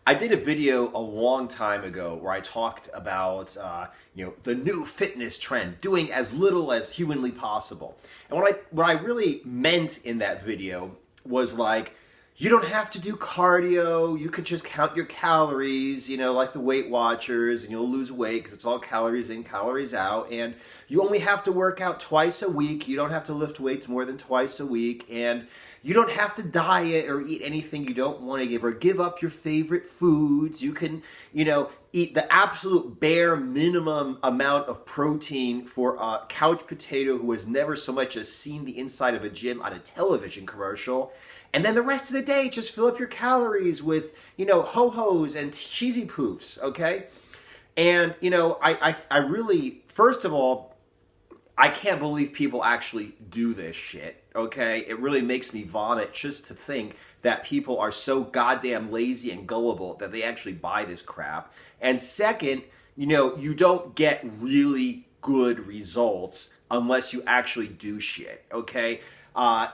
I did a video a long time ago where I talked about the new fitness trend, doing as little as humanly possible. And what I really meant in that video was like, you don't have to do cardio. You could just count your calories, like the Weight Watchers, and you'll lose weight because it's all calories in, calories out. And you only have to work out twice a week. You don't have to lift weights more than twice a week. And you don't have to diet or eat anything you don't want to give up your favorite foods. You can, eat the absolute bare minimum amount of protein for a couch potato who has never so much as seen the inside of a gym on a television commercial. And then the rest of the day, just fill up your calories with, ho-hos and cheesy poofs, okay? And, I really, first of all, I can't believe people actually do this shit, okay? It really makes me vomit just to think that people are so goddamn lazy and gullible that they actually buy this crap. And second, you don't get really good results unless you actually do shit, okay?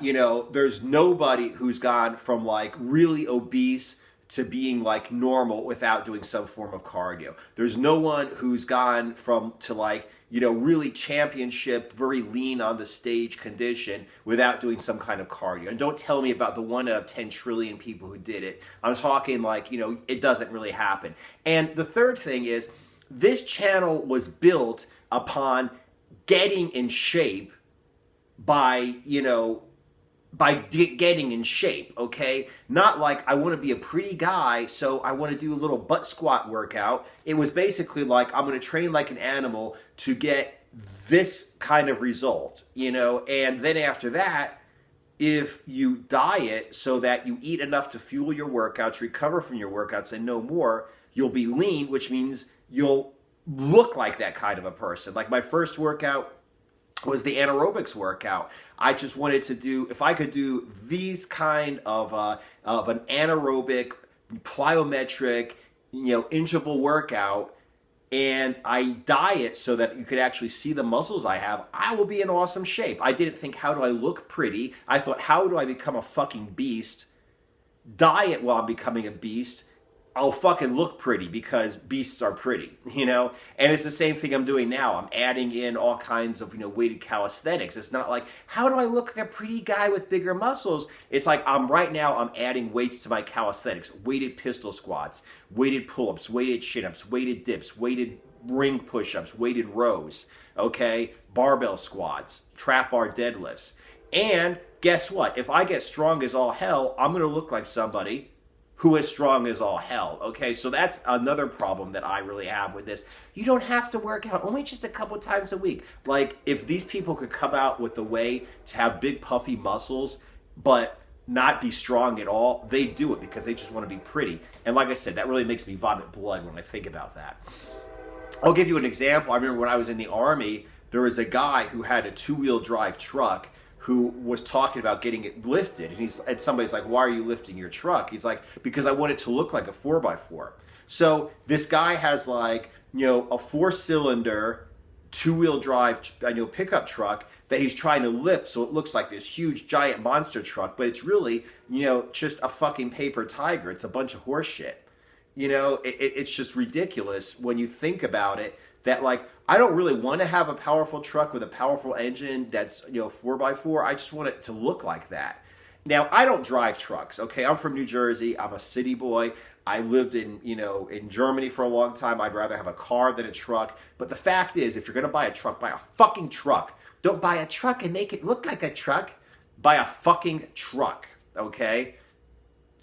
There's nobody who's gone from like really obese to being like normal without doing some form of cardio. There's no one who's gone to like, really championship, very lean on the stage condition without doing some kind of cardio. And don't tell me about the 1 out of 10 trillion people who did it. I'm talking like, it doesn't really happen. And the third thing is, this channel was built upon getting in shape by getting in shape, okay? Not like I want to be a pretty guy, so I want to do a little butt squat workout. It was basically like I'm going to train like an animal to get this kind of result, and then after that, if you diet so that you eat enough to fuel your workouts, recover from your workouts, and no more, you'll be lean, which means you'll look like that kind of a person. Like my first workout was the anaerobics workout. I just wanted to do, if I could do these kind of an anaerobic, plyometric, interval workout, and I diet so that you could actually see the muscles I have, I will be in awesome shape. I didn't think, how do I look pretty? I thought, how do I become a fucking beast? Diet while I'm becoming a beast. I'll fucking look pretty because beasts are pretty, And it's the same thing I'm doing now. I'm adding in all kinds of, weighted calisthenics. It's not like, how do I look like a pretty guy with bigger muscles? It's like, I'm adding weights to my calisthenics. Weighted pistol squats, weighted pull-ups, weighted chin-ups, weighted dips, weighted ring push-ups, weighted rows, okay? Barbell squats, trap bar deadlifts. And guess what? If I get strong as all hell, I'm going to look like somebody who is strong as all hell, okay? So that's another problem that I really have with this. You don't have to work out, only just a couple times a week. Like, if these people could come out with a way to have big puffy muscles, but not be strong at all, they do it because they just want to be pretty. And like I said, that really makes me vomit blood when I think about that. I'll give you an example. I remember when I was in the Army, there was a guy who had a 2-wheel drive truck who was talking about getting it lifted. And somebody's like, why are you lifting your truck? He's like, because I want it to look like a 4x4. So this guy has like, a 4-cylinder, 2-wheel drive, pickup truck that he's trying to lift so it looks like this huge giant monster truck, but it's really, just a fucking paper tiger. It's a bunch of horse shit. It's just ridiculous when you think about it, that like, I don't really want to have a powerful truck with a powerful engine that's, 4x4. I just want it to look like that. Now, I don't drive trucks, okay? I'm from New Jersey. I'm a city boy. I lived in Germany for a long time. I'd rather have a car than a truck. But the fact is, if you're going to buy a truck, buy a fucking truck. Don't buy a truck and make it look like a truck. Buy a fucking truck, okay?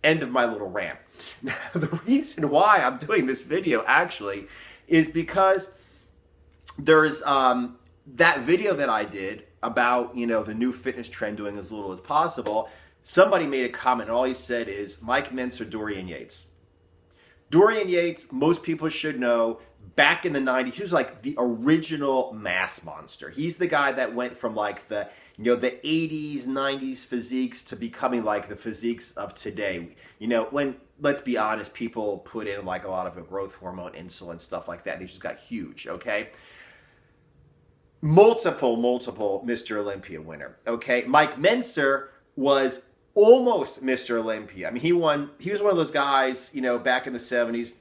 End of my little rant. Now, the reason why I'm doing this video, actually, is because there's that video that I did about, the new fitness trend, doing as little as possible. Somebody made a comment, and all he said is, Mike Mentzer, Dorian Yates. Dorian Yates, most people should know, back in the 90s, he was like the original mass monster. He's the guy that went from like the 80s, 90s physiques to becoming like the physiques of today. When, let's be honest, people put in like a lot of a growth hormone, insulin, stuff like that. They just got huge, okay? Multiple Mr. Olympia winner, okay? Mike Mentzer was almost Mr. Olympia. I mean, he was one of those guys, back in the 70s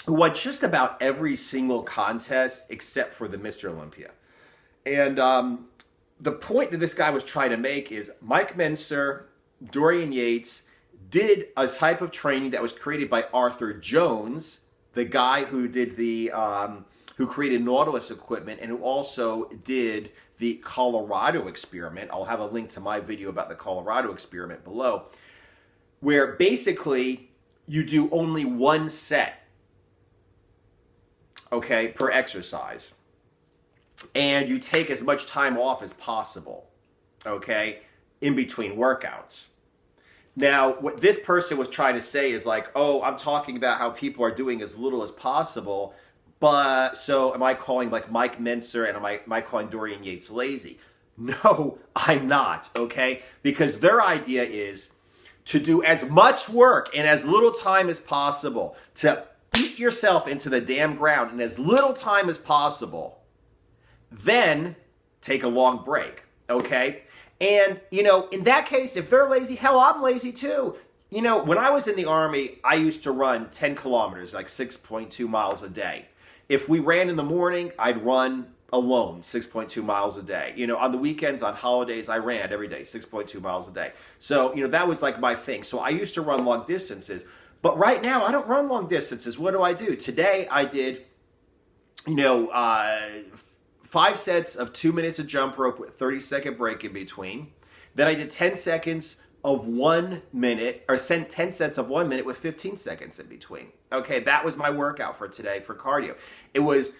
who won just about every single contest except for the Mr. Olympia. And the point that this guy was trying to make is Mike Mentzer, Dorian Yates did a type of training that was created by Arthur Jones, the guy who did who created Nautilus equipment and who also did the Colorado experiment. I'll have a link to my video about the Colorado experiment below, where basically you do only one set, okay, per exercise. And you take as much time off as possible, okay, in between workouts. Now, what this person was trying to say is like, oh, I'm talking about how people are doing as little as possible, but so am I calling like Mike Mentzer and am I calling Dorian Yates lazy? No, I'm not, okay? Because their idea is to do as much work in as little time as possible, to beat yourself into the damn ground in as little time as possible, then take a long break, okay? And, in that case, if they're lazy, hell, I'm lazy too. When I was in the Army, I used to run 10 kilometers, like 6.2 miles a day. If we ran in the morning, I'd run alone 6.2 miles a day. On the weekends, on holidays, I ran every day 6.2 miles a day. So, that was like my thing. So I used to run long distances. But right now, I don't run long distances. What do? Today, I did, 5 sets of 2 minutes of jump rope with 30-second break in between. Then I did 10 seconds of 1 minute, or 10 sets of 1 minute with 15 seconds in between. Okay, that was my workout for today for cardio. It was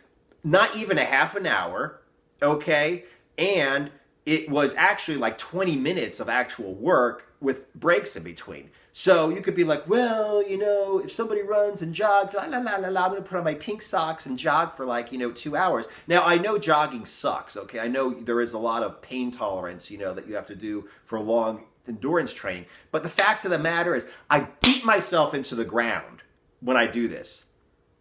not even a half an hour, okay, and it was actually like 20 minutes of actual work with breaks in between. So you could be like, well, if somebody runs and jogs, I'm going to put on my pink socks and jog for 2 hours. Now, I know jogging sucks, okay? I know there is a lot of pain tolerance, that you have to do for long endurance training. But the fact of the matter is, I beat myself into the ground when I do this.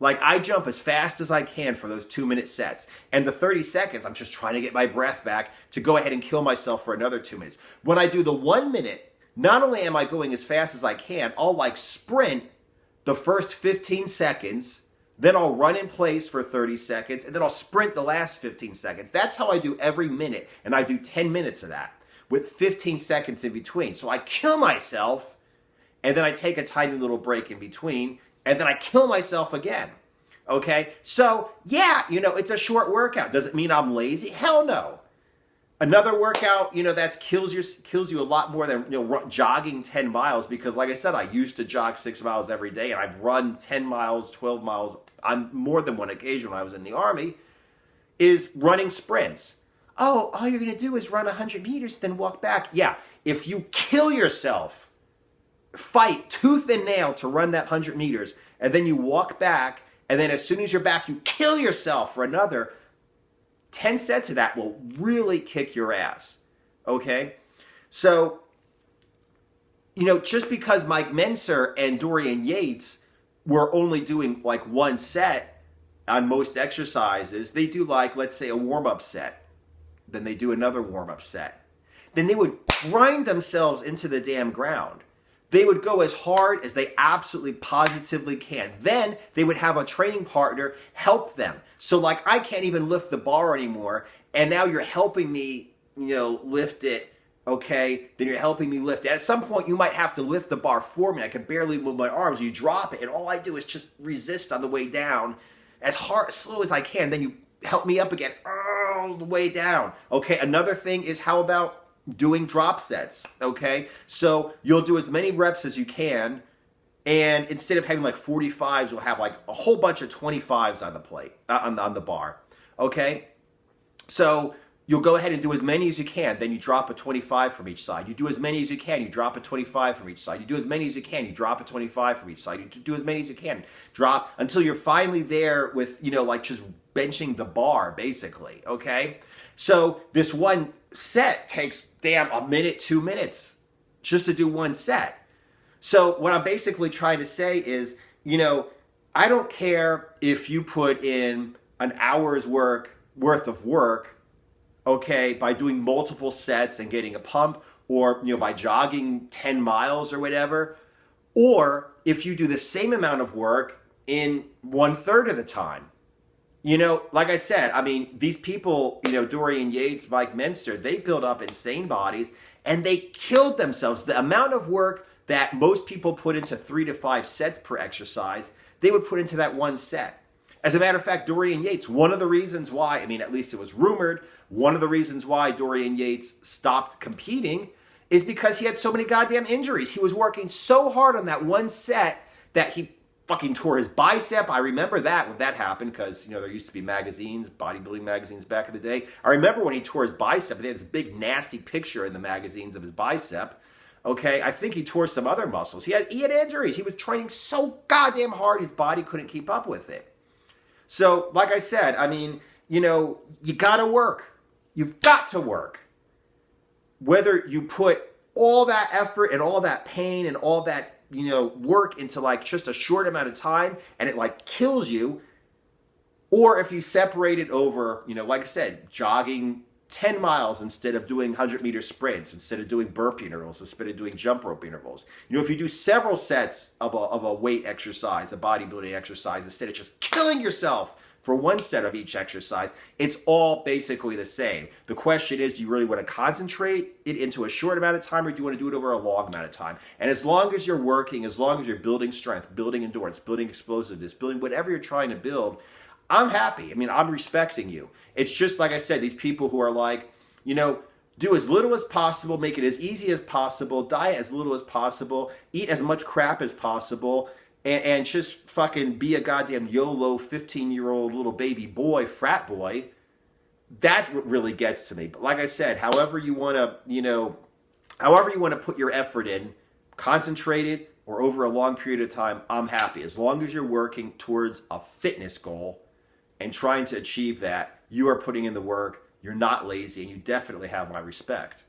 Like, I jump as fast as I can for those 2-minute sets. And the 30 seconds, I'm just trying to get my breath back to go ahead and kill myself for another 2 minutes. When I do the 1 minute, not only am I going as fast as I can, I'll sprint the first 15 seconds, then I'll run in place for 30 seconds, and then I'll sprint the last 15 seconds. That's how I do every minute, and I do 10 minutes of that with 15 seconds in between. So I kill myself, and then I take a tiny little break in between, and then I kill myself again. Okay? So, yeah, it's a short workout. Does it mean I'm lazy? Hell no. Another workout, that kills you a lot more than jogging 10 miles, because like I said, I used to jog 6 miles every day, and I've run 10 miles, 12 miles on more than one occasion when I was in the Army, is running sprints. Oh, all you're going to do is run 100 meters, then walk back. Yeah, if you kill yourself, fight tooth and nail to run that 100 meters, and then you walk back, and then as soon as you're back, you kill yourself for another 10 sets of that will really kick your ass, okay? So, just because Mike Mentzer and Dorian Yates were only doing one set on most exercises, they do let's say a warm-up set. Then they do another warm-up set. Then they would grind themselves into the damn ground. They would go as hard as they absolutely positively can. Then they would have a training partner help them. So I can't even lift the bar anymore, and now you're helping me, lift it, okay? Then you're helping me lift it. At some point, you might have to lift the bar for me. I can barely move my arms. You drop it, and all I do is just resist on the way down as slow as I can. Then you help me up again all the way down. Okay, another thing is, how about doing drop sets, okay? So you'll do as many reps as you can, and instead of having 45s, you'll have a whole bunch of 25s on the plate, on the bar, okay? So you'll go ahead and do as many as you can, then you drop a 25 from each side. You do as many as you can, you drop a 25 from each side. You do as many as you can, you drop a 25 from each side. You do as many as you can, drop until you're finally there with, just benching the bar, basically, okay? So this one set takes, a minute, 2 minutes just to do one set. So what I'm basically trying to say is, I don't care if you put in an hour's worth of work, okay, by doing multiple sets and getting a pump, or by jogging 10 miles or whatever, or if you do the same amount of work in 1/3 of the time. Like I said, I mean, these people, Dorian Yates, Mike Mentzer, they build up insane bodies and they killed themselves. The amount of work that most people put into 3 to 5 sets per exercise, they would put into that one set. As a matter of fact, Dorian Yates, one of the reasons why, I mean, at least it was rumored, one of the reasons why Dorian Yates stopped competing is because he had so many goddamn injuries. He was working so hard on that one set that he fucking tore his bicep. I remember that when that happened because, there used to be magazines, bodybuilding magazines back in the day. I remember when he tore his bicep. They had this big nasty picture in the magazines of his bicep. Okay, I think he tore some other muscles. He had injuries. He was training so goddamn hard his body couldn't keep up with it. So, like I said, I mean, you got to work. You've got to work. Whether you put all that effort and all that pain and all that work into like just a short amount of time and it like kills you, or if you separate it over, like I said, jogging 10 miles instead of doing 100-meter sprints, instead of doing burpee intervals, instead of doing jump rope intervals. If you do several sets of a weight exercise, a bodybuilding exercise, instead of just killing yourself for one set of each exercise, it's all basically the same. The question is, do you really want to concentrate it into a short amount of time, or do you want to do it over a long amount of time? And as long as you're working, as long as you're building strength, building endurance, building explosiveness, building whatever you're trying to build, I'm happy. I mean, I'm respecting you. It's just like I said, these people who are like, do as little as possible, make it as easy as possible, diet as little as possible, eat as much crap as possible, and just fucking be a goddamn YOLO 15-year-old little baby boy, frat boy. That's what really gets to me. But like I said, however you want to put your effort in, concentrated or over a long period of time, I'm happy. As long as you're working towards a fitness goal and trying to achieve that, you are putting in the work, you're not lazy, and you definitely have my respect.